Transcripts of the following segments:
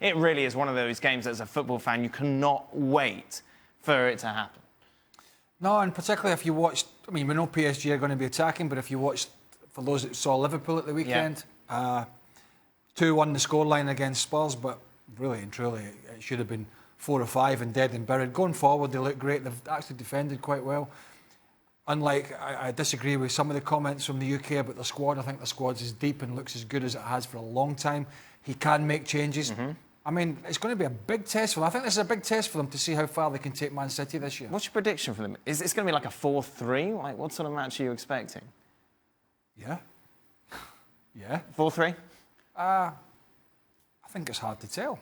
it really is one of those games that, as a football fan, you cannot wait for it to happen. No, and particularly if you watched, I mean, we know PSG are going to be attacking, but if you watched, for those that saw Liverpool at the weekend, 2-1 the scoreline against Spurs, but really and truly, it should have been 4 or 5 and dead and buried. Going forward, they look great. They've actually defended quite well. Unlike, I disagree with some of the comments from the UK about the squad. I think the squad's as deep and looks as good as it has for a long time. He can make changes. I mean, it's going to be a big test for them. I think this is a big test for them to see how far they can take Man City this year. What's your prediction for them? Is it going to be like a 4-3? Like, what sort of match are you expecting? Yeah. Yeah. 4-3? I think it's hard to tell.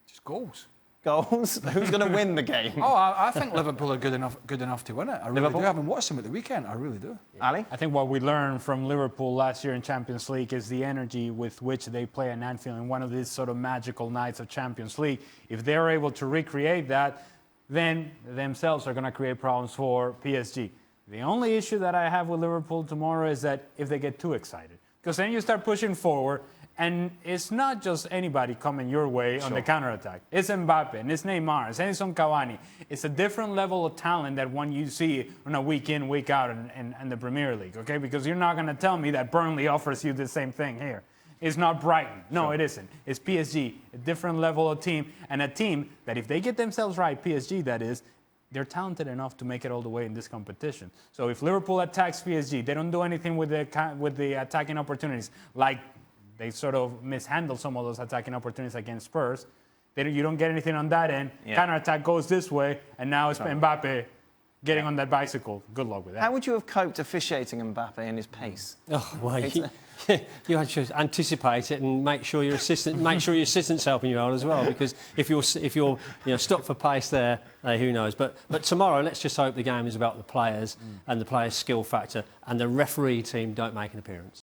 Just goals. Goals? Who's going to win the game? Oh, I think Liverpool are good enough to win it. I really do. I haven't watched them at the weekend. I really do. Ali? I think what we learned from Liverpool last year in Champions League is the energy with which they play at Anfield in one of these sort of magical nights of Champions League. If they're able to recreate that, then themselves are going to create problems for PSG. The only issue that I have with Liverpool tomorrow is that if they get too excited, because then you start pushing forward, and it's not just anybody coming your way on the counterattack. It's Mbappe, and it's Neymar, it's Edinson Cavani. It's a different level of talent that one you see on a week in, week out in the Premier League, okay? Because you're not going to tell me that Burnley offers you the same thing here. It's not Brighton. No, it isn't. It's PSG, a different level of team, and a team that if they get themselves right, PSG that is, they're talented enough to make it all the way in this competition. So if Liverpool attacks PSG, they don't do anything with the attacking opportunities, like they sort of mishandled some of those attacking opportunities against Spurs. You don't get anything on that end. Counter-attack goes this way, and now it's Mbappe getting on that bicycle. Good luck with that. How would you have coped officiating Mbappe and his pace? Oh, well, you had to anticipate it and make sure your assistant's helping you out as well. Because if you're stopped for pace there, who knows? But tomorrow, let's just hope the game is about the players and the players' skill factor, and the referee team don't make an appearance.